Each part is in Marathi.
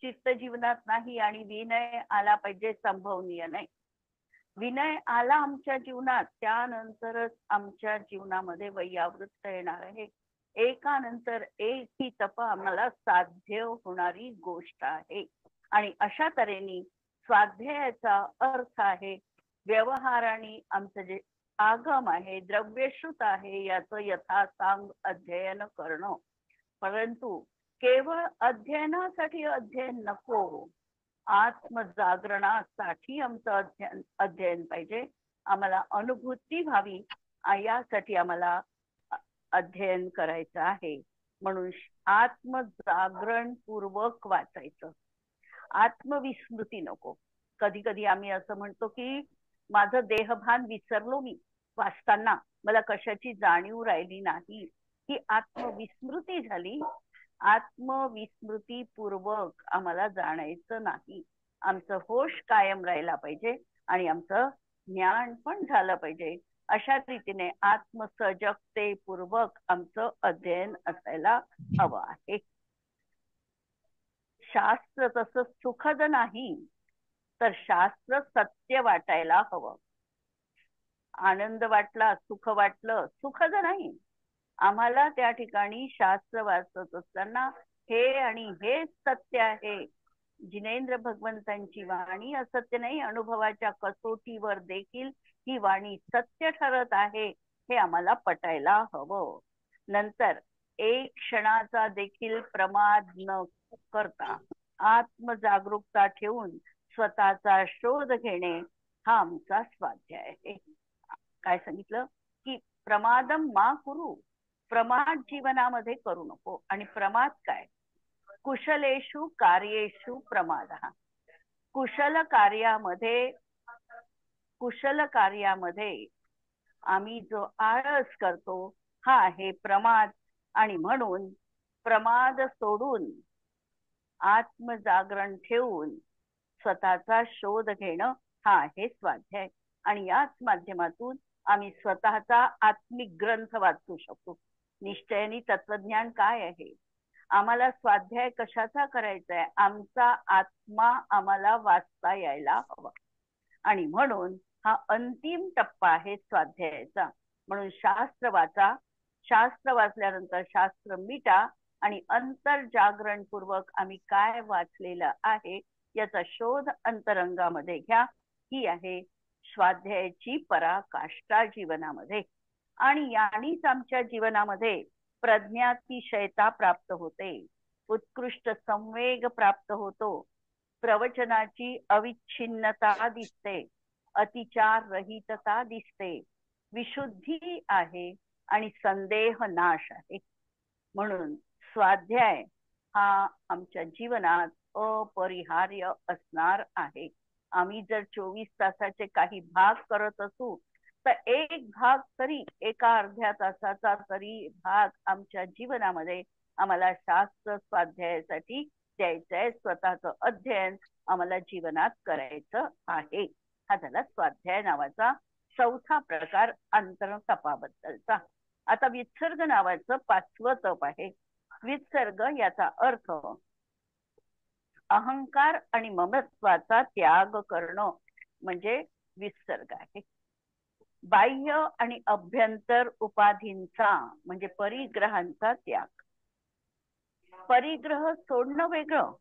चित्त जीवनात नाही आणि विनय आला पाहिजे संभवनीय नाही. विनय आला आमच्या जीवनात त्यानंतरच आमच्या जीवनामध्ये वैयावृत्त येणार आहे. एकानंतर एक ही तप आम्हाला साध्य होणारी गोष्ट आहे. आणि अशा तऱ्हेने स्वाध्यायाचा अर्थ आहे व्यवहाराने आमचं जे आगम आहे द्रव्यश्रुत आहे याचं यथासांग अध्ययन करणं. परंतु केवळ अध्ययनासाठी अध्ययन नको, आत्मजागरणासाठी आमचं अध्ययन पाहिजे. आम्हाला अनुभूती व्हावी यासाठी आम्हाला अध्ययन करायचं आहे. म्हणून आत्मजागरण पूर्वक वाचायचं, आत्मविस्मृती नको. कधी कधी आम्ही असं म्हणतो की माझं देहभान विसरलो मी वाचताना, मला कशाची जाणीव राहिली नाही. ही आत्मविस्मृती झाली. आत्मविस्मृती पूर्वक आम्हाला जाणायचं नाही. आमचं होश कायम राहिला पाहिजे आणि आमचं ज्ञान पण झालं पाहिजे. अशा रीतीने आत्मसजगतेपूर्वक आमचं अध्ययन असायला हवं आहे. शास्त्र तसं सुखद नाही, तर शास्त्र सत्य वाटायला हवं. आनंद वाटला, सुख वाटलं, सुखद नाही. आम्हाला त्या ठिकाणी शास्त्र वाचत असताना हे आणि हे सत्य आहे. जिनेंद्र भगवंतांची वाणी असत्य नाही, अनुभवाच्या कसोटीवर देखील ही वाणी सत्य ठरत आहे हे आम्हाला पटायला हवं. नंतर एक क्षणाचा देखील प्रमाद न करता आत्मजागरूकता ठेवून स्वतःचा शोध घेणे हा आमचा स्वाध्याय आहे. काय सांगितलं की प्रमादम मा कुरु, प्रमाद जीवनामध्ये करू नको. आणि प्रमाद काय? कुशलेषु कार्येषु प्रमाद. कुशल कार्यामध्ये आम्ही जो आळस करतो हा आहे प्रमाद. आणि म्हणून प्रमाद सोडून आत्मजागरण ठेवून स्वतःचा शोध घेणं हा आहे स्वाध्याय. आणि याच माध्यमातून आम्ही स्वतःचा आत्मिक ग्रंथ वाचू शकतो. निश्चयाने तत्वज्ञान काय आहे, आम्हाला स्वाध्याय कशाचा करायचा आहे, आमचा आत्मा आम्हाला वाचता यायला हवा. आणि म्हणून हा अंतिम टप्पा आहे स्वाध्यायाचा. म्हणून शास्त्र वाचा, शास्त्र वाचल्यानंतर शास्त्र मिटा आणि अंतर्जागरण पूर्वक आम्ही काय वाचलेलं आहे याचा शोध अंतरंगामध्ये घ्या. ही आहे स्वाध्यायाची पराकाष्ठा जीवनामध्ये. आणि यानीच आमच्या जीवनामध्ये प्रज्ञातिशयता प्राप्त होते, उत्कृष्ट संवेग प्राप्त होतो, प्रवचनाची अविच्छिन्नता दिसते, अतिचार रहितता दिसते, विशुद्धी आहे आणि संदेह नाश आहे. म्हणून स्वाध्याय हा आमच्या जीवनात अपरिहार्य असणार आहे. आम्ही जर 24 तासाचे काही भाग करत असू तर एक भाग तरी, एका अर्ध्या तासाचा तरी भाग आमच्या जीवनामध्ये आम्हाला शास्त्र स्वाध्यायासाठी द्यायचं आहे. स्वतःचं अध्ययन आम्हाला जीवनात करायचं आहे. हा झाला स्वाध्याय नावाचा चौथा प्रकार अंतरतपाबद्दलचा. आता वित्सर्ग नावाचं 5वं तप आहे. वित्सर्ग याचा अर्थ अहंकार आणि ममत्वाचा त्याग करणं म्हणजे वित्सर्ग आहे. बाह्य आणि अभ्यंतर उपाधींचा म्हणजे परिग्रहांचा त्याग. परिग्रह सोडणं वेगळं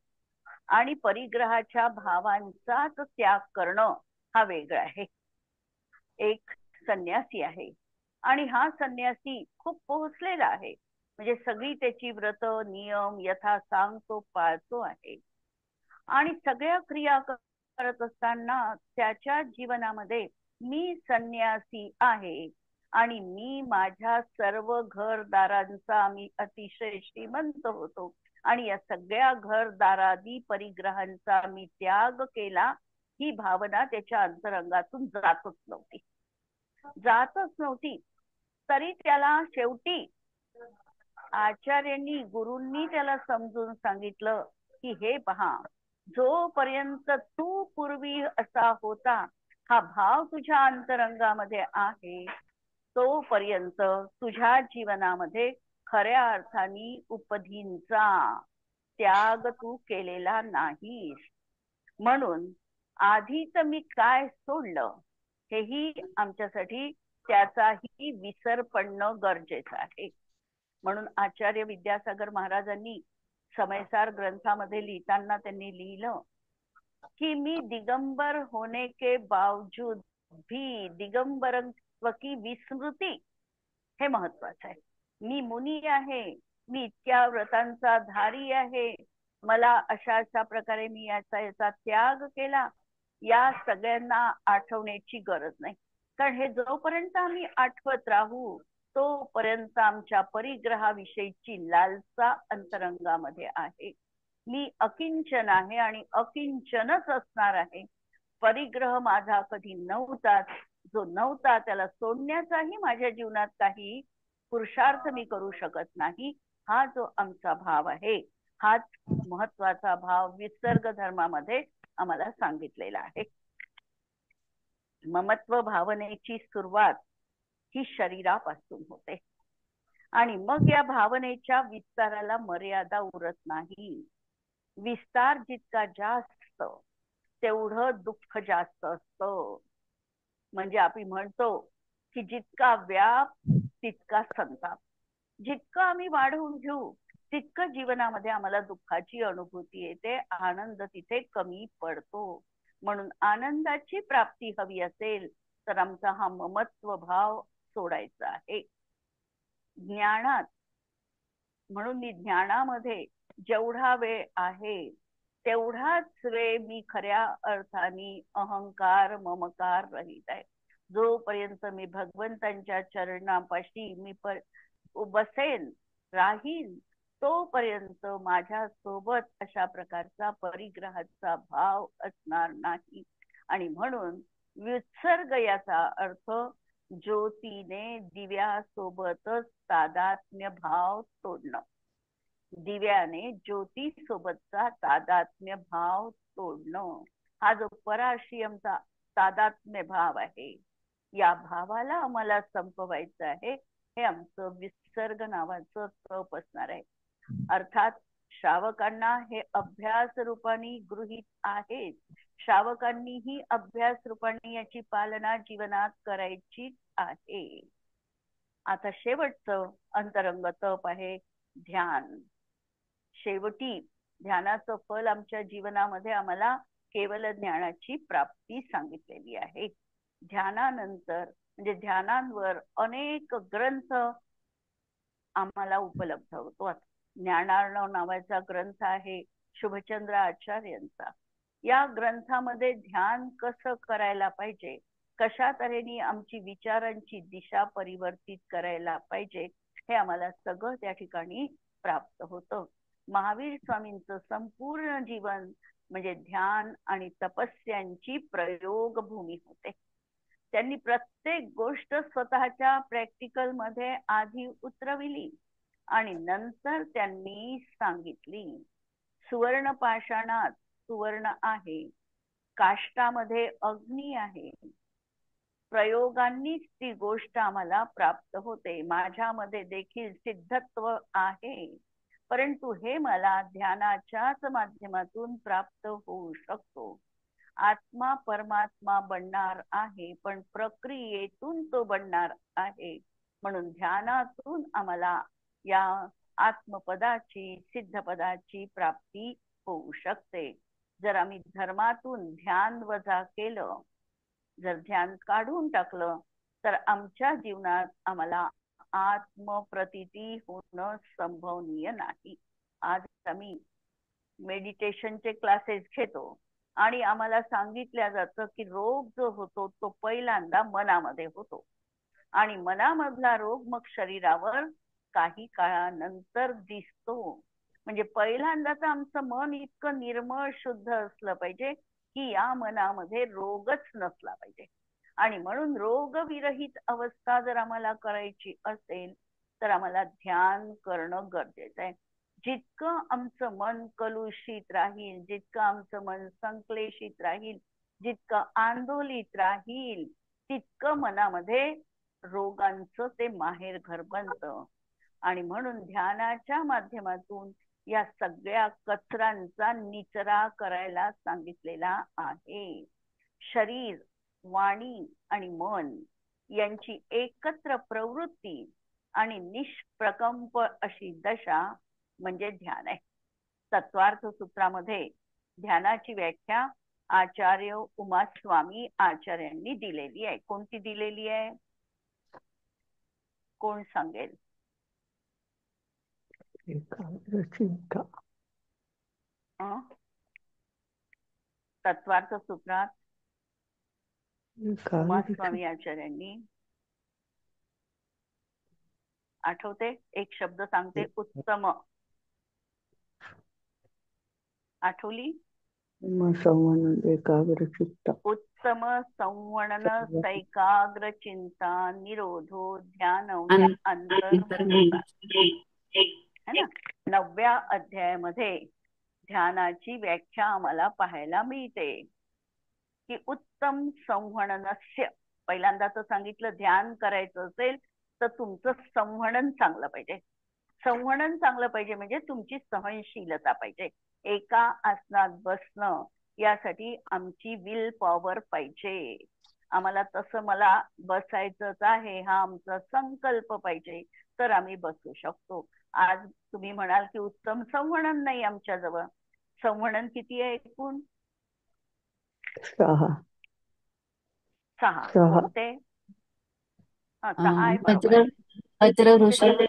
आणि परिग्रहाच्या भावांचाच त्याग करणं हा वेगळा आहे. एक संन्यासी आहे आणि हा संन्यासी खूप पोहोचलेला आहे, म्हणजे सगळी त्याची व्रत नियम यथासांग तो पाळतो आहे. आणि सगळ्या क्रिया करत असताना त्याच्या जीवनामध्ये मी संन्यासी आहे आणि मी माझ्या सर्व घरदारांचा मी अतिशय श्रीमंत होतो आणि या सगळ्या घरदारादी परिग्रहांचा मी त्याग केला, ही भावना त्याच्या अंतरंगातून जातच नव्हती. तरी त्याला शेवटी आचार्यांनी गुरूंनी त्याला समजून सांगितलं की हे पहा, जोपर्यंत तू पूर्वी असा होता हा भाव तुझ्या अंतरंगामध्ये आहे तोपर्यंत तुझ्या जीवनामध्ये खऱ्या अर्थाने उपधींचा त्याग तू केलेला नाहीस. म्हणून आधीच मी काय सोडलं हेही आमच्यासाठी त्याचाही विसर पडणं गरजेचं आहे. म्हणून आचार्य विद्यासागर महाराजांनी समयसार ग्रंथामध्ये लिहिताना त्यांनी लिहिलं कि मी दिगंबर होने के बावजूद भी दिगंबर की विस्मृती, हे महत्वाचं आहे. मी मुनी आहे, मी इतक्या व्रतांचा धारी आहे, मला अशा अशा प्रकारे मी याचा त्याग केला, या सगळ्यांना आठवण्याची गरज नाही. कारण हे जोपर्यंत आम्ही आठवत राहू तोपर्यंत आमच्या परिग्रहाविषयीची लालसा अंतरंगामध्ये आहे. मी अकिंचन आहे आणि अकिंचनच असणार आहे. परिग्रह माझा कधी नव्हता, जो नव्हता त्याला सोडण्याचाही माझ्या जीवनात काही पुरुषार्थ मी करू शकत नाही. हा जो आमचा भाव आहे, हाच महत्वाचा भाव विसर्ग धर्मामध्ये आम्हाला सांगितलेला आहे. ममत्व भावनेची सुरुवात ही शरीरापासून होते आणि मग या भावनेच्या विस्ताराला मर्यादा उरत नाही. विस्तार जितका जास्त तेवढं दुःख जास्त असतं. म्हणजे आपण म्हणतो की जितका व्याप तितका संताप. जितकं आम्ही वाढवून घेऊ तितकं जीवनामध्ये आम्हाला दुःखाची अनुभूती येते, आनंद तिथे कमी पडतो. म्हणून आनंदाची प्राप्ती हवी असेल तर आमचा हा ममत्व भाव सोडायचा आहे. ज्ञानात, म्हणून मी ज्ञानामध्ये जेवढा वेळ आहे तेवढाच वेळ मी खऱ्या अर्थाने अहंकार ममकार रहित आहे. जोपर्यंत मी भगवंतांच्या चरणापाशी मी बसेन राहीन तोपर्यंत माझ्या सोबत अशा प्रकारचा परिग्रहाचा भाव असणार नाही. आणि म्हणून विसर्ग याचा अर्थ ज्योतीने दिव्यासोबतच तादात्म्य भाव तोडणं. दिव्याने ज्योती सोबतचा तादात्म्य भाव तोडणं, हा जो पराशियमचा तादात्म्य भाव आहे, या भावाला आम्हाला संपवायचं आहे. हे आमचं विसर्ग नावाचं तप असणार आहे. अर्थात श्रावकांना हे अभ्यास रूपाने गृहीत आहे. श्रावकांनीही अभ्यास रूपाने याची पालना जीवनात करायची आहे. आता शेवटचं अंतरंग तप आहे ध्यान. शेवटी ध्यानाचं फल आमच्या जीवनामध्ये आम्हाला केवळ ज्ञानाची प्राप्ती सांगितलेली आहे. ध्यानानंतर म्हणजे ध्यानांवर अनेक ग्रंथ आम्हाला उपलब्ध होतो. ज्ञानार्णव नावाचा ग्रंथ आहे शुभचंद्र आचार्यांचा. या ग्रंथामध्ये ध्यान कसं करायला पाहिजे, कशा तऱ्हेने आमची विचारांची दिशा परिवर्तित करायला पाहिजे, हे आम्हाला सगळं त्या ठिकाणी प्राप्त होतं. महावीर स्वामींचं संपूर्ण जीवन म्हणजे ध्यान आणि तपस्यांची प्रयोग भूमी होते. त्यांनी प्रत्येक गोष्ट स्वतःच्या प्रॅक्टिकल मध्ये आधी उतरविली आणि नंतर त्यांनी सांगितली. सुवर्ण पाषाणात सुवर्ण आहे, काष्टामध्ये अग्नी आहे. प्रयोगांनीच ती गोष्ट आम्हाला प्राप्त होते. माझ्यामध्ये देखील सिद्धत्व आहे, परंतु हे मला ध्यानाच्याच माध्यमातून प्राप्त होऊ शकतो. आत्मा परमात्मा बनणार आहे, पण प्रक्रियेतून तो बनणार आहे. म्हणून ध्यानातून आम्हाला या आत्मपदाची सिद्धपदाची प्राप्ती होऊ शकते. जर आम्ही धर्मातून ध्यान वजा केलं, जर ध्यान काढून टाकलं, तर आमच्या जीवनात आम्हाला आत्मप्रतीती होणं संभवनीय नाही. आज आम्ही मेडिटेशनचे क्लासेस घेतो आणि आम्हाला सांगितलं जातं की रोग जो होतो तो पहिल्यांदा मनामध्ये होतो आणि मनामधला रोग मग शरीरावर काही काळानंतर दिसतो. म्हणजे पहिल्यांदा तर आमचं मन इतकं निर्मळ शुद्ध असलं पाहिजे की या मनामध्ये रोगच नसला पाहिजे. आणि म्हणून रोगविरहित अवस्था जर आम्हाला करायची असेल तर आम्हाला ध्यान करणं गरजेचं आहे. जितकं आमचं मन कलुषित राहील, जितकं आमचं मन संक्लेशित राहील, जितकं आंदोलित राहील, तितकं मनामध्ये रोगांचं ते माहेरघर बनतं. आणि म्हणून ध्यानाच्या माध्यमातून या सगळ्या कचरांचा निचरा करायला सांगितलेला आहे. शरीर, वाणी आणि मन यांची एकत्र प्रवृत्ती आणि निष्प्रकंप अशी दशा म्हणजे ध्यान आहे. तत्वार्थ सूत्रामध्ये ध्यानाची व्याख्या आचार्य उमास्वामी आचार्यांनी दिलेली आहे. कोणती दिलेली आहे? कोण सांगेल? एकाग्रचित्ता. तत्वार्थ सूत्रात उमास्वामी आचार्यांनी, आठवते? एक शब्द सांगते, उत्तम. आठवली? संवनन एकाग्रचित्ता. उत्तम संवनन सैकाग्र चिंता निरोधो ध्यान अंतर्मुखता है ना. 9व्या अध्यायामध्ये ध्यानाची व्याख्या आम्हाला पाहायला मिळते की उत्तम संवननस्य, पहिल्यांदा तर सांगितलं ध्यान करायचं असेल तर तुमचं संवनन चांगलं पाहिजे. संवनन चांगलं पाहिजे म्हणजे तुमची सहनशीलता पाहिजे. एका आसनात बसणं यासाठी आमची विल पॉवर पाहिजे. आम्हाला तसं मला बसायचंच आहे हा आमचा संकल्प पाहिजे तर आम्ही बसू शकतो. आज तुम्ही म्हणाल की उत्तम संवनन नाही आमच्याजवळ. संवनन किती आहे एकूण? 6. कोणते? 6 आहे. बरोबर. वज्र ऋषभ.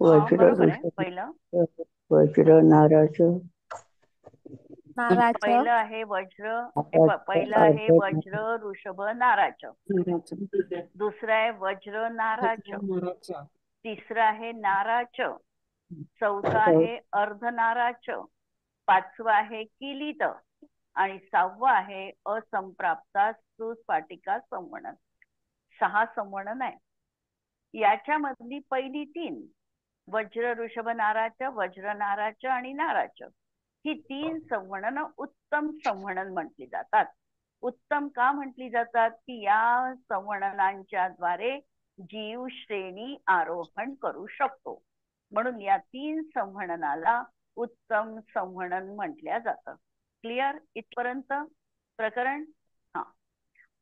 बरोबर आहे. पहिलं वज्र नाराचं. पहिलं आहे वज्र. पहिलं आहे वज्र ऋषभ नाराचं. दुसरं आहे वज्र नाराचं. तिसरं आहे नाराचं. चौथं आहे अर्धनाराचं. 5वं आहे किलीत आणि 6वं आहे असंप्राप्ता सुस्फाटिका संवनन. 6 संवनन आहे. याच्यामधली पहिली 3 वज्र ऋषभ नाराचं, वज्र नाराचं आणि नाराचं, ही 3 संवनन उत्तम संवनन म्हटली जातात. उत्तम का म्हटली जातात? की या संवननांच्या द्वारे जीव श्रेणी आरोहण करू शकतो. म्हणून या 3 संवननाला उत्तम संवनन म्हटल्या जातं. क्लिअर इथपर्यंत प्रकरण? हा.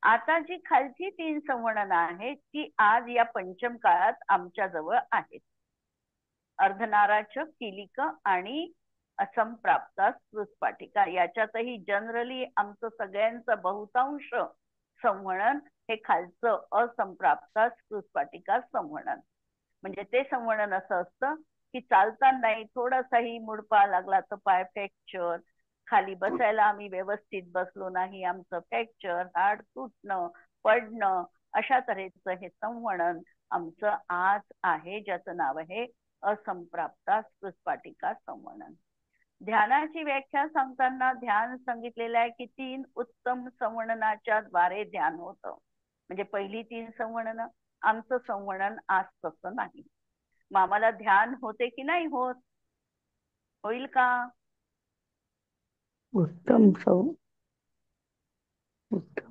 आता जी खालची 3 संवननं आहेत ती आज या पंचम काळात आमच्या जवळ आहेत. अर्धनाराचं, किलिक आणि असंप्राप्ता सुस्फाटिका. याच्यातही जनरली आमचं सगळ्यांचं बहुतांश संवनन हे खालचं असंप्राप्ता सुस्फाटिका संवनन. म्हणजे ते संवनन असं असतं की चालतानाही थोडासाही मुडपा लागला तर पाय फ्रॅक्चर, खाली बसायला आम्ही व्यवस्थित बसलो नाही आमचं फ्रॅक्चर, हाड तुटणं, पडणं, अशा तऱ्हेचं हे संवनन आमचं आज आहे, ज्याचं नाव आहे असंप्राप्ता सुस्फाटिका संवनन. ध्यानाची व्याख्या सांगताना ध्यान सांगितलेलं आहे की 3 उत्तम संवननाच्या द्वारे ध्यान होतं. म्हणजे पहिली 3 संवनन. आमचं संवनन आज तसं नाही. मग आम्हाला ध्यान होते की नाही होत? होईल का? उत्तम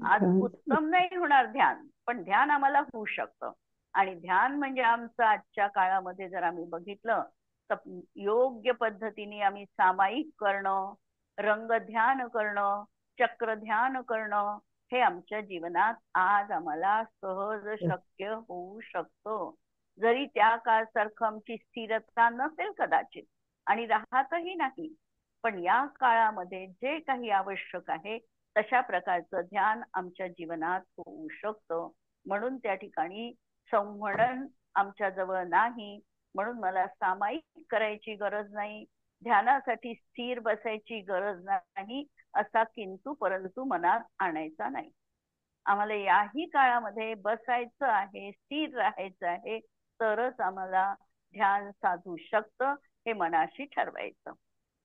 आज उत्तम नाही होणार ध्यान, पण ध्यान आम्हाला होऊ शकतं. आणि ध्यान म्हणजे आमचं आजच्या काळामध्ये जर आम्ही बघितलं तर योग्य पद्धतीने आम्ही सामायिक करणं, रंग ध्यान करणं, चक्र ध्यान करणं हे आमच्या जीवनात आज आम्हाला सहज शक्य होऊ शकतं. जरी त्या काळासारखं आमची स्थिरता नसेल कदाचित आणि राहतही नाही, पण या काळामध्ये जे काही आवश्यक आहे तशा प्रकारचं ध्यान आमच्या जीवनात होऊ शकतं. म्हणून त्या ठिकाणी संवनन आमच्या जवळ नाही, म्हणून मला सामायिक करायची गरज नाही, ध्यानासाठी स्थिर बसायची गरज नाही असा किंतु परंतु मनात आणायचा नाही. आम्हाला याही काळामध्ये बसायचं आहे, स्थिर राहायचं आहे, तरच आम्हाला ध्यान साधू शकतं हे मनाशी ठरवायचं.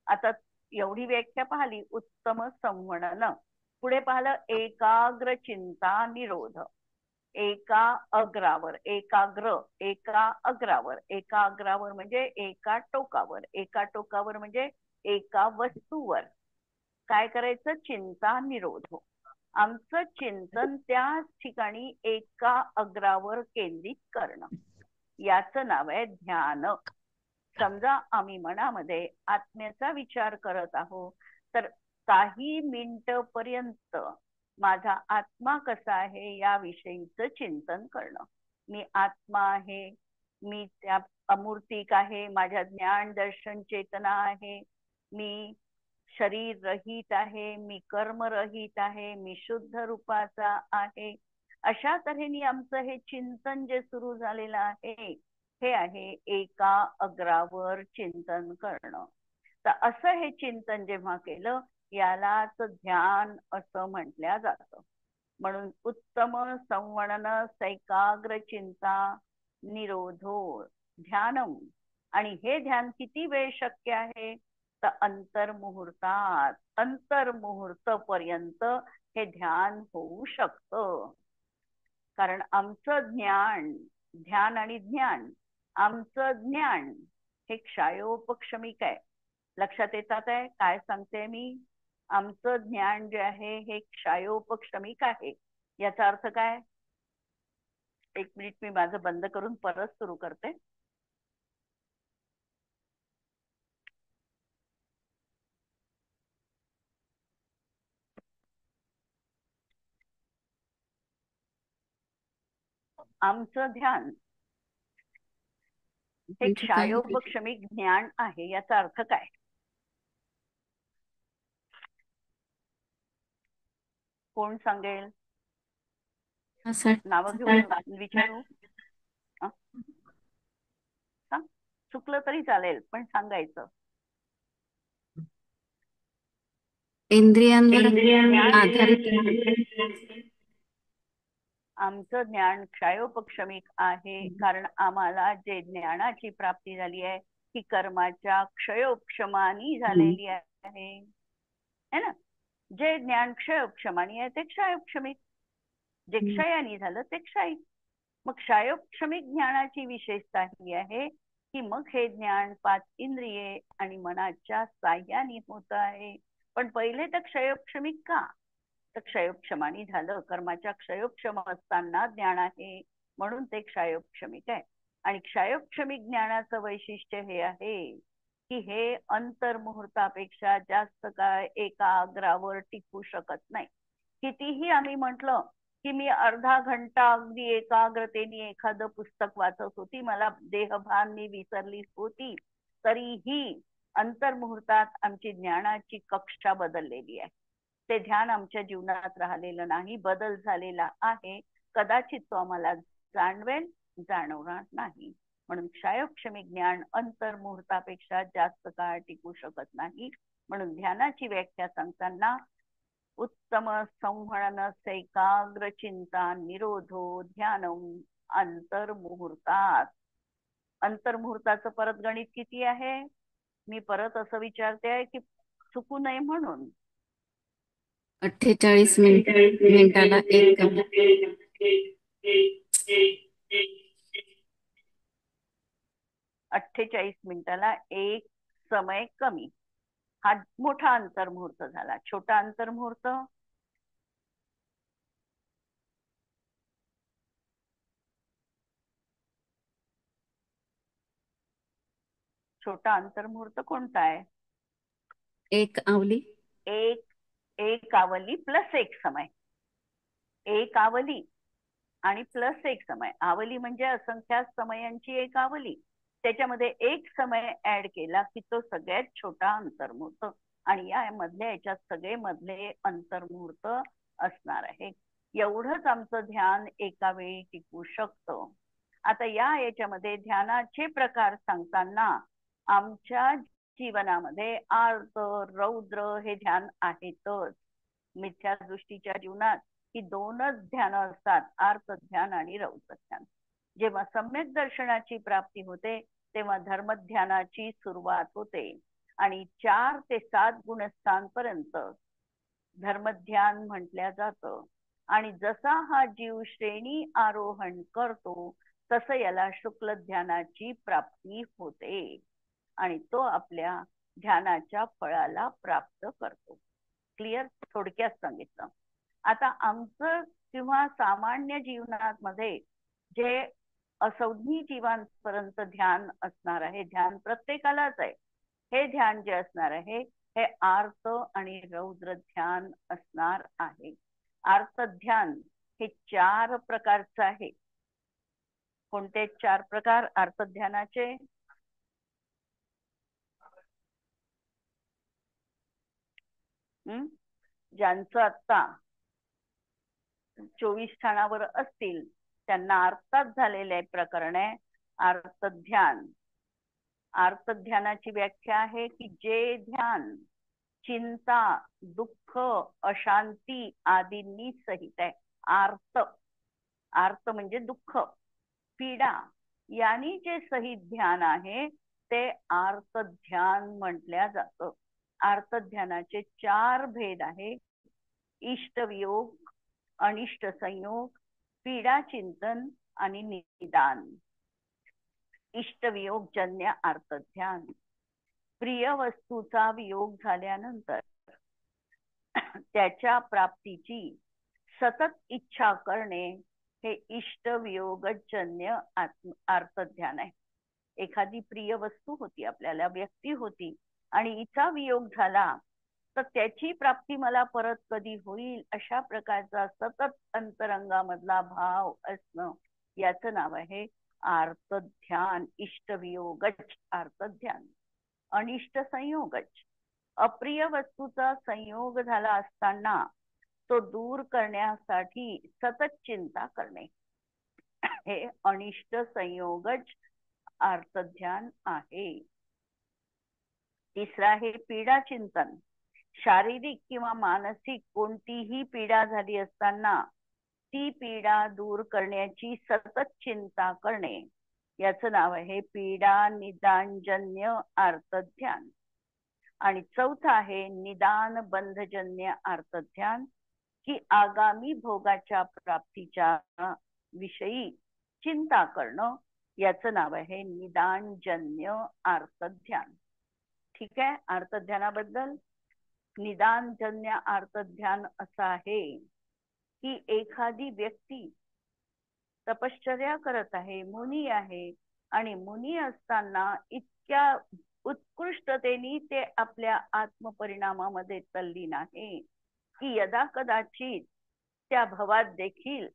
आता एवढी व्याख्या पाहिली उत्तम संवनन. पुढे पाहिलं एकाग्र चिंता निरोध. एका अग्रावर, एकाग्र, एका अग्रावर, एका अग्रावर म्हणजे एका टोकावर, एका टोकावर म्हणजे एका वस्तूवर काय करायचं? चिंता निरोध हो. आमचं चिंतन त्याच ठिकाणी एका अग्रावर केंद्रित करणं, याचं नाव आहे ध्यान. समजा आम्ही मनामध्ये आत्म्याचा विचार करत आहोत, तर काही मिनिटं पर्यंत माझा आत्मा कसा आहे याविषयीचं चिंतन करणं. मी आत्मा आहे, मी त्या अमूर्तिक आहे, माझ्या ज्ञान दर्शन चेतना आहे, मी शरीर रहित आहे, मी कर्म रहित आहे, मी शुद्ध रूपाचा आहे. अशा तऱ्हेने आमचं हे चिंतन जे सुरू झालेलं आहे, हे आहे एका अग्रावर चिंतन करणं. तर असं हे चिंतन जेव्हा केलं, यालाच ध्यान असं म्हटल्या जातं. म्हणून उत्तम संवणन सैकाग्र चिंता निरोधो ध्यानम. आणि हे ध्यान किती वेळ शक्य आहे, तर अंतर्मुहूर्तात, अंतर्मुहूर्त पर्यंत हे ध्यान होऊ शकतं. कारण आमचं ज्ञान, ध्यान आणि ज्ञान, आमचं ज्ञान हे क्षयोपक्षमिक आहे. लक्षात येतात आहे काय सांगते मी? आमचं ज्ञान जे आहे हे क्षयोपक्षमिक आहे. याचा अर्थ काय? एक मिनिट, मी माझं बंद करून परत सुरू करते. आमचं ध्यान हे क्षयोपक्षमिक ज्ञान आहे. याचा अर्थ काय? कोण सांगेल? नाव घेऊन विचारू? चुकलं तरी चालेल, पण सांगायचं. इंद्रियांवर आधारित आमचं ज्ञान क्षयोपक्षमिक आहे, कारण आम्हाला जे ज्ञानाची प्राप्ती झाली आहे ती कर्माच्या क्षयोपक्षमानी झालेली आहे, है ना? जे ज्ञान क्षयोपक्षमानी आहे ते क्षयोपक्षमिक, जे क्षयानी झालं ते क्षयिक. मग क्षयोपक्षमिक ज्ञानाची विशेषता ही आहे की मग हे ज्ञान 5 इंद्रिये आणि मनाच्या साह्याने होत आहे. पण पहिले तर क्षयोपक्षमिक का? तर क्षयोपक्षमानी झालं, कर्माच्या क्षयोपक्षम असताना ज्ञान आहे, म्हणून ते क्षयोपक्षमिक आहे. आणि क्षयोपक्षमिक ज्ञानाचं वैशिष्ट्य हे आहे की हे अंतर्मुहूर्तापेक्षा जास्त काळ एका अग्रावर टिकू शकत नाही. कितीही आम्ही म्हटलं की मी अर्धा घंटा अगदी एकाग्रतेने एखादं पुस्तक वाचत होती, मला देहभान मी विसरली होती, तरीही अंतर्मुहूर्तात आमची ज्ञानाची कक्षा बदललेली आहे. ते ध्यान आमच्या जीवनात राहिलेलं नाही, बदल झालेला आहे. कदाचित तो आम्हाला जाणवेल, जाणवणार नाही. म्हणून क्षयोपक्षमिक ज्ञान अंतर्मुहूर्तापेक्षा जास्त काळ टिकू शकत नाही. म्हणून ध्यानाची व्याख्या सांगताना उत्तम संहनन सैकाग्र चिंता निरोधो ध्यानम अंतर्मुहूर्तात. अंतर्मुहूर्ताचं परत गणित किती आहे? मी परत असं विचारते आहे की चुकू नये म्हणून. 48 मिनिटाला एक 48 मिनिटाला एक समय कमी. हा मोठा अंतर्मुहूर्त झाला. छोटा अंतर्मुहूर्त छोटा अंतर्मुहूर्त कोणता आहे? एक आवली. एक आवली प्लस एक समय. एक आवली आणि प्लस एक समय. आवली म्हणजे असंख्यात समयांची एक आवली. त्याच्यामध्ये एक समय ऍड केला की तो सगळ्यात छोटा अंतर्मुहूर्त. आणि या मधल्या याच्यात सगळे मधले अंतर्मुहूर्त असणार आहे. एवढंच आमचं ध्यान एका वेळी टिकू शकतं. आता या याच्यामध्ये ध्यानाचे प्रकार सांगताना आमच्या जीवनामध्ये आर्त रौद्र हे ध्यान आहेतच. मिथ्या दृष्टीच्या जीवनात ही दोनच ध्यान असतात, आर्त ध्यान आणि रौद्र ध्यान. जेव्हा सम्यक दर्शनाची प्राप्ती होते तेव्हा धर्मध्यानाची सुरुवात होते आणि 4 ते 7 गुणस्थांपर्यंत धर्मध्यान म्हटल्या जातं. आणि जसा हा जीव श्रेणी आरोहण करतो तसं याला शुक्ल ध्यानाची प्राप्ती होते आणि तो आपल्या ध्यानाच्या फळाला प्राप्त करतो. क्लिअर? थोडक्यात सांगितलं. आता आमचं किंवा सामान्य जीवनामध्ये जे असंज्ञी जीवांपर्यंत ध्यान असणार आहे. ध्यान प्रत्येकालाच आहे. हे ध्यान जे असणार आहे हे आर्त आणि रौद्र ध्यान असणार आहे. आर्त ध्यान हे 4 प्रकारचं आहे. कोणते 4 प्रकार आर्त ध्यानाचे? ज्यांचं आता 24 स्थानावर असतील त्यांना अर्थात झालेले प्रकरण आहे आर्त ध्यान. आर्त ध्यानाची व्याख्या आहे की जे ध्यान चिंता, दुःख, अशांती आदींनी सहित आहे. आर्त, आर्त म्हणजे दुःख, पीडा यांनी जे सहित ध्यान आहे ते आर्त ध्यान म्हटल्या जातं. आर्त ध्यानाचे 4 भेद आहे. इष्टवियोग, अनिष्ट संयोग, पीडा चिंतन आणि निदान. इष्टवियोग जन्य आर्त ध्यान. प्रिय वस्तूचा वियोग झाल्यानंतर त्याच्या प्राप्तीची सतत इच्छा करणे हे इष्टवियोगजन्य आर्त ध्यान आहे. एखादी प्रिय वस्तू होती, आपल्याला व्यक्ती होती आणि हिचा वियोग झाला तर त्याची प्राप्ती मला परत कधी होईल अशा प्रकारचा सतत अंतरंगामधला भाव असणं याचं नाव आहे आर्त ध्यान. इष्टवियोगज आर्त ध्यान. अनिष्ट संयोगज, अप्रिय वस्तूचा संयोग झाला असताना तो दूर करण्यासाठी सतत चिंता करणे हे अनिष्ट संयोगज आर्त ध्यान आहे. तिसरा आहे पीडा चिंतन. शारीरिक किंवा मानसिक कोणतीही पीडा झाली असताना ती पीडा दूर करण्याची सतत चिंता करणे याचं नाव आहे पीडा निदानजन्य आर्त ध्यान. आणि चौथा आहे निदान बंधजन्य आर्त ध्यान, की आगामी भोगाच्या प्राप्तीच्या विषयी चिंता करणं याचं नाव आहे निदानजन्य आर्त ध्यान. ठीक आहे. आर्त ध्यानाबद्दल निदानजन्य आर्त ध्यान असं आहे की एखादी व्यक्ती तपश्चर्या करत आहे, मुनी आहे आणि मुनी असताना इतक्या उत्कृष्टतेने ते आपल्या आत्मपरिणामामध्ये तल्लीन आहे की यदा कदाचित त्या भवात देखील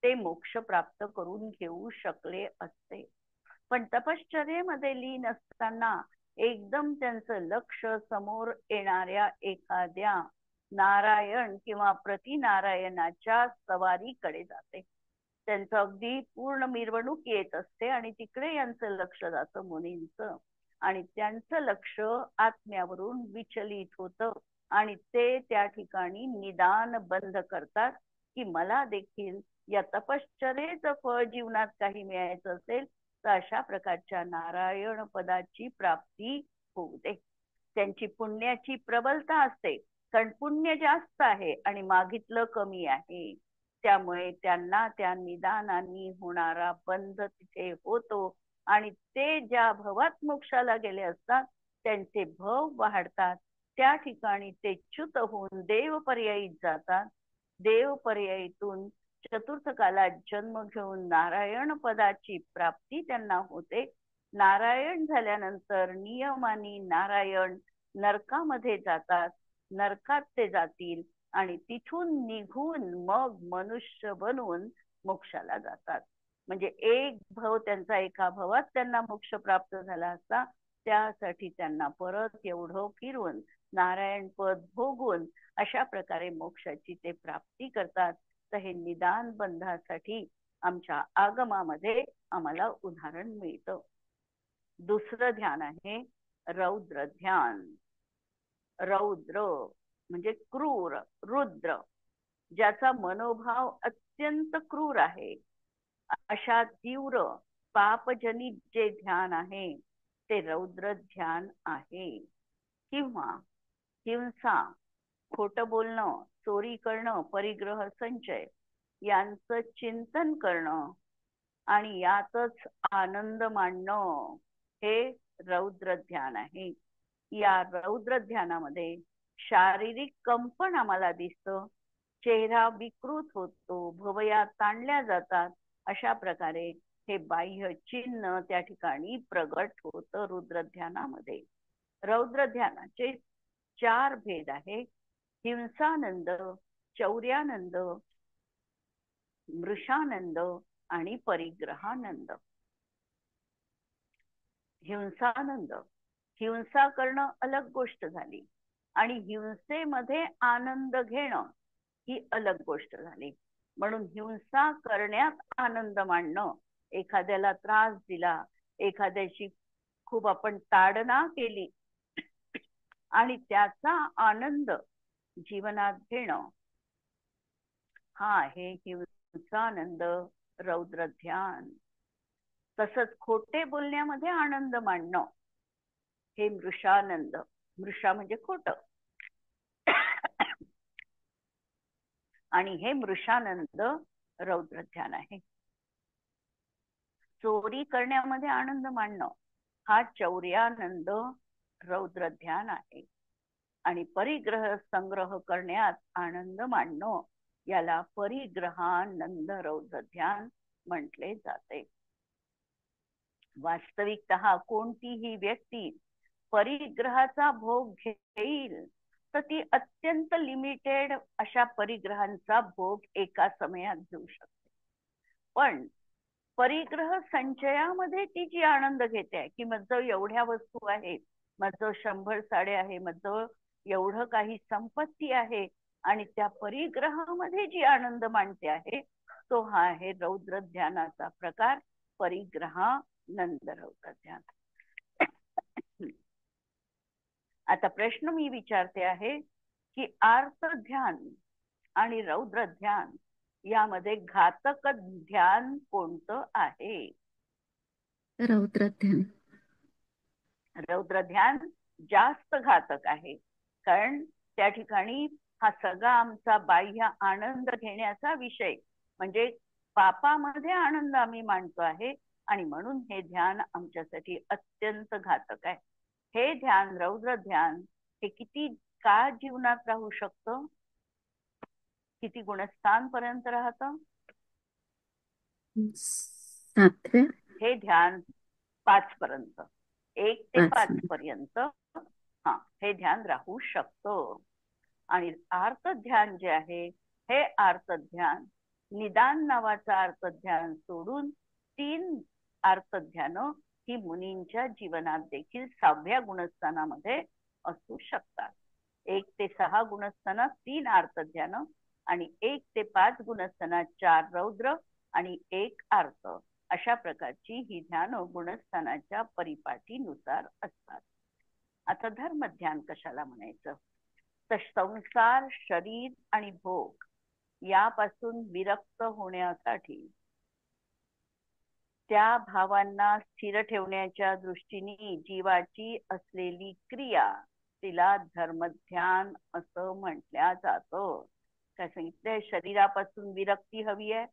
ते मोक्ष प्राप्त करून घेऊ शकले असते. पण तपश्चर्येमध्ये लीन असताना एकदम त्यांचं लक्ष समोर येणाऱ्या एखाद्या नारायण किंवा प्रतिनारायणाच्या सवारीकडे जाते. त्यांचं अगदी पूर्ण मिरवणूक येत असते आणि तिकडे यांचं लक्ष जातं मुनींचं आणि त्यांचं लक्ष आत्म्यावरून विचलित होतं आणि ते त्या ठिकाणी निदान बंद करतात की मला देखील या तपश्चर्येचं फळ जीवनात काही मिळायचं असेल तर अशा प्रकारच्या नारायण पदाची प्राप्ती होऊ दे. त्यांची पुण्याची प्रबलता असते कारण पुण्य जास्त आहे आणि मागितलं कमी आहे. त्यामुळे त्यांना त्या निदानाने होणारा बंध तिथे होतो आणि ते ज्या भवात मोक्षाला गेले असतात त्यांचे भव वाढतात. त्या ठिकाणी ते च्युत होऊन देव पर्यायीत जातात. देव पर्यायीतून चतुर्थ कालात जन्म घेऊन नारायण पदाची प्राप्ती त्यांना होते. नारायण झाल्यानंतर नियमाने नारायण नरकामध्ये जातात. नरकात ते जातील आणि तिथून निघून मग मनुष्य बनून मोक्षाला जातात. म्हणजे एक भव त्यांचा एका भवात त्यांना मोक्ष प्राप्त झाला असता त्यासाठी त्यांना परत एवढं फिरून नारायण पद भोगून अशा प्रकारे मोक्षाची ते प्राप्ती करतात. तर हे निदान बंधासाठी आमच्या आगमामध्ये आम्हाला उदाहरण मिळतं. दुसरं ध्यान आहे रौद्र ध्यान. रौद्र म्हणजे क्रूर, रुद्र, ज्याचा मनोभाव अत्यंत क्रूर आहे अशा तीव्र पापजनित जे ध्यान आहे ते रौद्र ध्यान आहे. किंवा हिंसा, खोटं बोलणं, चोरी करणं, परिग्रह, संचय यांचं चिंतन करणं आणि यातच आनंद मानणं हे रौद्र ध्यान आहे. या रौद्र ध्यानामध्ये शारीरिक कंपन आम्हाला दिसतं, चेहरा विकृत होतो, भवया ताणल्या जातात. अशा प्रकारे हे बाह्य चिन्ह त्या ठिकाणी प्रगट होत रुद्र ध्यानामध्ये. रौद्र ध्यानाचे 4 भेद आहे: हिंसानंद, चौर्यानंद, मृषानंद आणि परिग्रहानंद. हिंसानंद, हिंसा करणं अलग गोष्ट झाली आणि हिंसेमध्ये आनंद घेणं ही अलग गोष्ट झाली. म्हणून हिंसा करण्यात आनंद मानणं, एखाद्याला त्रास दिला, एखाद्याची खूप आपण ताडना केली आणि त्याचा आनंद जीवनात घेणं, हा आहे हिंसानंद रौद्र ध्यान. तसंच खोटे बोलण्यामध्ये आनंद मानणं हे मृषानंद. मृषा म्हणजे खोट आणि हे मृषानंद रौद्र ध्यान आहे. चोरी करण्यामध्ये आनंद मानणं हा चौर्यानंद रौद्र ध्यान आहे. आणि परिग्रह संग्रह करण्यात आनंद मानणं याला परिग्रहानंद रौद्र ध्यान म्हटले जाते. वास्तविकतः कोणतीही व्यक्ती परिग्रहाचा भोग घेईल तर ती अत्यंत लिमिटेड अशा परिग्रहांचा भोग एका समयात घेऊ शकते. पण परिग्रह संचयामध्ये ती जी आनंद घेते की माझं एवढ्या वस्तू आहे, माझं 100 साड्या आहे, माझं एवढं काही संपत्ती आहे, आणि त्या परिग्रहामध्ये जी आनंद मानते आहे तो हा आहे रौद्र ध्यानाचा प्रकार, परिग्रहानंद रौद्र ध्यान. आता प्रश्न मी विचारते आहे की आर्त ध्यान आणि रौद्र ध्यान यामध्ये घातक ध्यान कोणतं आहे? रौद्र ध्यान. रौद्र ध्यान जास्त घातक आहे, कारण त्या ठिकाणी हा सगळा आमचा बाह्य आनंद घेण्याचा विषय म्हणजे पापामध्ये आनंद आम्ही मानतो आहे, आणि म्हणून हे ध्यान आमच्यासाठी अत्यंत घातक आहे. हे ध्यान रौद्र ध्यान हे किती काळ जीवनात राहू शकतं? किती गुणस्थान पर्यंत राहतं? 7व्या. हे ध्यान 5 पर्यंत, 1 ते 5 5. पर्यंत हा हे ध्यान राहू शकतं. आणि आर्त ध्यान जे आहे हे आर्त ध्यान निदान नावाचं आर्त ध्यान सोडून 3 आर्त ध्यान ही मुनींच्या जीवनात देखील 6व्या गुणस्थानामध्ये असू शकतात. 1 ते 6 गुणस्थानात 3 आर्त ध्यान आणि 1 ते 5 गुणस्थानात 4 रौद्र आणि 1 आर्त, अशा प्रकारची ही ध्यान गुणस्थानाच्या परिपाटीनुसार असतात. आता धर्म ध्यान कशाला म्हणायचं? तर संसार, शरीर आणि भोग यापासून विरक्त होण्यासाठी त्या भावांना स्थिर ठेवण्याच्या दृष्टीने जीवाची असलेली क्रिया तिला धर्मध्यान असं म्हटल्या जातं. काय सांगितलंय? शरीरापासून विरक्ती हवी आहे,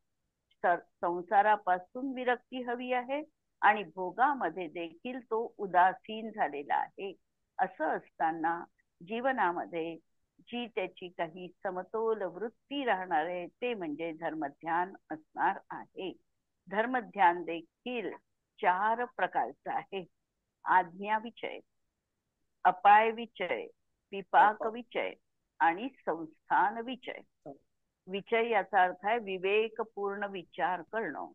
संसारापासून विरक्ती हवी आहे, आणि भोगामध्ये देखील तो उदासीन झालेला आहे. असं असताना जीवनामध्ये जी त्याची काही समतोल वृत्ती राहणार आहे ते म्हणजे धर्मध्यान असणार आहे. धर्मध्यान देखील 4 प्रकारचं आहे: आज्ञा विचय, अपाय विचय, विपाक विचय आणि संस्थान विचय. विचय याचा अर्थ आहे विवेकपूर्ण विचार करणं,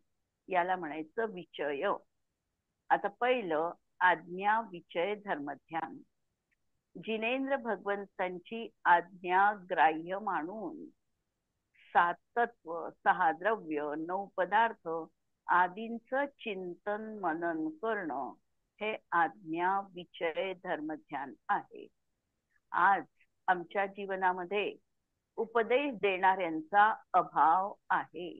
याला म्हणायचं विचय. आता पहिलं आज्ञा विचय धर्मध्यान. जिनेंद्र भगवंतांची आज्ञा ग्राह्य मानून 7 तत्व, 6 द्रव्य, 9 पदार्थ आदींचं चिंतन मनन करणं हे आज्ञा विचय धर्मध्यान आहे. आज आमच्या जीवनामध्ये उपदेश देणाऱ्यांचा अभाव आहे.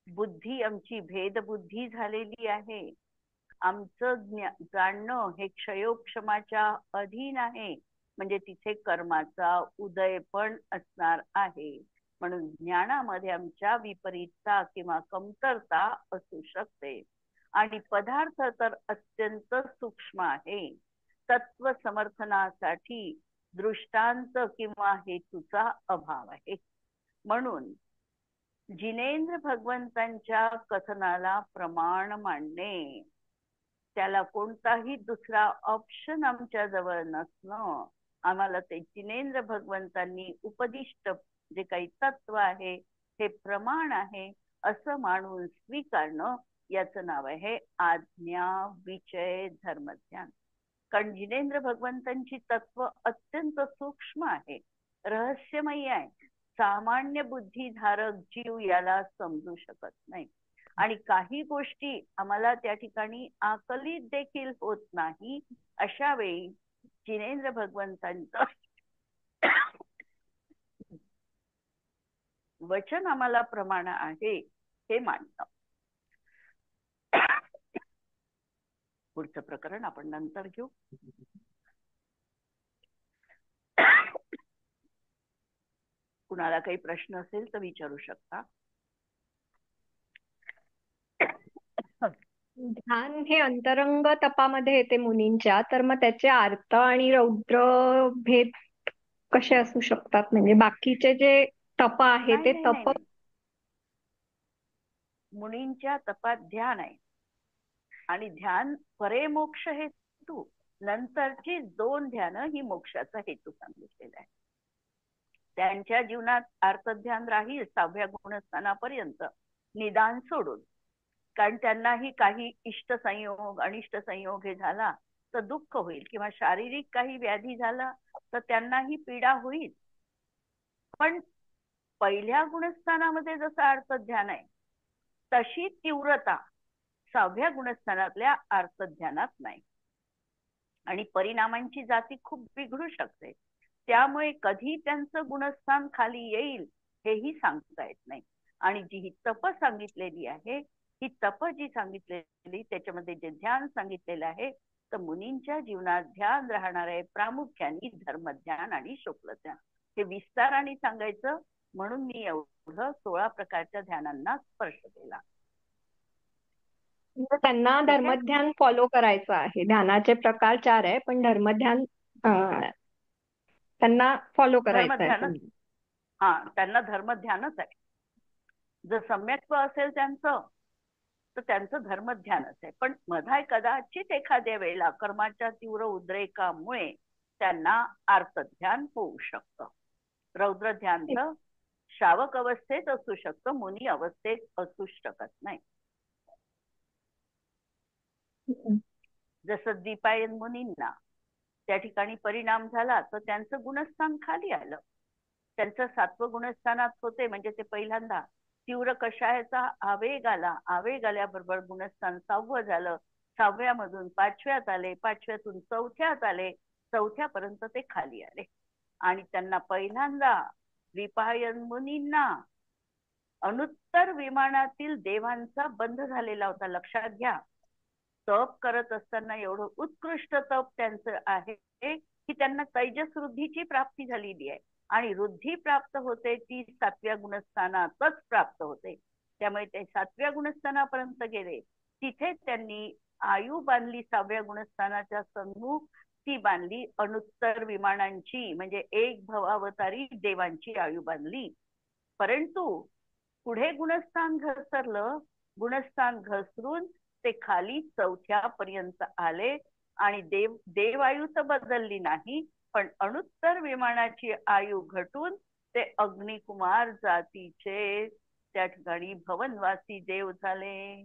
बुद्धी आमची भेदबुद्धी झालेली आहे. आमचं जाणणं हे क्षयोक्षमाच्या अधीन आहे, म्हणजे तिथे कर्माचा उदय पण असणार आहे. म्हणून ज्ञानामध्ये आमच्या विपरीतता किंवा कमतरता असू शकते. आणि पदार्थ तर अत्यंत सूक्ष्म आहे. तत्व समर्थनासाठी दृष्टांत किंवा हेतूचा अभाव आहे. म्हणून जिनेंद्र भगवंतांच्या कथनाला प्रमाण मांडणे, त्याला कोणताही दुसरा ऑप्शन आमच्या जवळ नसणं, आम्हाला ते जिनेंद्र भगवंतांनी उपदिष्ट जे काही तत्व आहे हे प्रमाण आहे असं मानून स्वीकारणं, याचं नाव आहे आज्ञा विचय धर्मध्यान. कारण जिनेंद्र भगवंतांची तत्व अत्यंत सूक्ष्म आहे, रहस्यमयी आहे. सामान्य बुद्धिधारक जीव याला समजू शकत नाही आणि काही गोष्टी आम्हाला त्या ठिकाणी आकलित देखील होत नाही. अशा वेळी जिनेंद्र भगवंतांचं वचन आम्हाला प्रमाण आहे हे मानणं. पुढचं प्रकरण आपण नंतर घेऊ. कुणाला काही प्रश्न असेल तर विचारू शकता. ध्यान हे अंतरंग तपामध्ये येते मुनींच्या, तर मग त्याचे आर्त आणि रौद्र भेद कसे असू शकतात? म्हणजे बाकीचे जे तप आहे ते तप मुनींच्या तपात ध्यान आहे आणि ध्यान परे मोक्ष हेतू, नंतरची 2 ध्यान ही मोक्षाचा हेतू सांगितलेला आहे. त्यांच्या जीवनात अर्थध्यान राहील 6व्या गुणस्थानापर्यंत, निदान सोडून. कारण त्यांनाही काही इष्ट संयोग अनिष्ट संयोग हे झाला तर दुःख होईल, किंवा शारीरिक काही व्याधी झाला तर त्यांनाही पीडा होईल. पण पहिल्या गुणस्थानामध्ये जसं अर्थध्यान आहे तशी तीव्रता 6व्या गुणस्थानातल्या अर्थध्यानात नाही. आणि परिणामांची जाती खूप बिघडू शकते, त्यामुळे कधी त्यांचं गुणस्थान खाली येईल हेही सांगता येत नाही. आणि जी ही तप सांगितलेली आहे, ही तप जी सांगितलेली त्याच्यामध्ये जे ध्यान सांगितलेलं आहे, तर मुनींच्या जीवनात ध्यान राहणार आहे प्रामुख्याने धर्मध्यान आणि शुक्लध्यान. हे विस्ताराने सांगायचं म्हणून मी एवढं 16 प्रकारच्या ध्यानांना स्पर्श केला. त्यांना धर्मध्यान फॉलो करायचं आहे. ध्यानाचे प्रकार 4 आहे, पण धर्मध्यान त्यांना फॉलो करायचं आहे. हा, त्यांना धर्मध्यानच आहे. जर सम्यक्त्व असेल त्यांचं तर त्यांचं धर्मध्यानच आहे. पण मधाय कदाचित एखाद्या वेळेला कर्माच्या तीव्र उद्रेकामुळे त्यांना अर्थध्यान होऊ शकतं. रौद्र ध्यान श्रावक अवस्थेत असू शकतं, मुनी अवस्थेत असू शकत नाही. जसं दीपायन मुनींना त्या ठिकाणी परिणाम झाला तर त्यांचं गुणस्थान खाली आलं. त्यांचं 7वं गुणस्थानात होते, म्हणजे ते पहिल्यांदा तीव्र कषायाचा आवेग आला, आवेग आल्याबरोबर गुणस्थान 6वं झालं, 6व्यामधून 5व्यात आले, 5व्यातून 4थ्यात आले, 4थ्यापर्यंत ते खाली आले. आणि त्यांना पहिल्यांदा द्विपायन मुनींना अनुत्तर विमानातील देवांचा बंध झालेला होता. लक्षात घ्या, तप करत असताना एवढं उत्कृष्ट तप त्यांचं आहे की त्यांना तैजस वृद्धीची प्राप्ती झालेली आहे. आणि वृद्धी प्राप्त होते ती 7व्या गुणस्थानातच प्राप्त होते. त्यामुळे ते 7व्या गुणस्थानापर्यंत गेले. तिथे त्यांनी आयु बांधली 6व्या गुणस्थानाच्या सन्मुख, ती बांधली अनुत्तर विमानांची, म्हणजे एक भवावतारी देवांची आयु बांधली. परंतु पुढे गुणस्थान घसरलं, गुणस्थान घसरून ते खाली 4थ्यापर्यंत आले. आणि देवायु तर बदलली नाही, पण अनुत्तर विमानाची आयु घटून ते अग्निकुमार जातीचे त्या ठिकाणी भवनवासी देव झाले.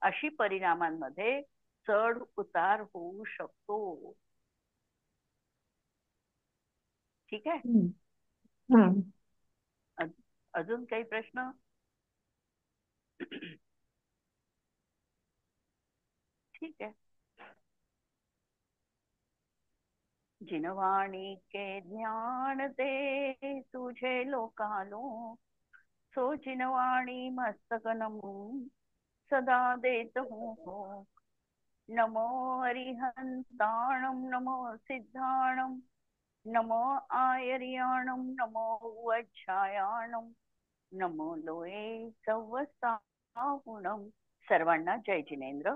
अशी परिणामांमध्ये चढ उतार होऊ शकतो. ठीक आहे. अजून काही प्रश्न? ठीक है. जिनवाणी के ज्ञान दे तुझे लोकालो, सो जिनवाणी मस्तक नमो सदा देत हो. नमो अरिहंताणम, नमो सिद्धाणम, नमो आयर्याणम, नमो वज्रायाणम, नमो लोये सवसाहुणम. सर्वांना जय जिनेंद्र.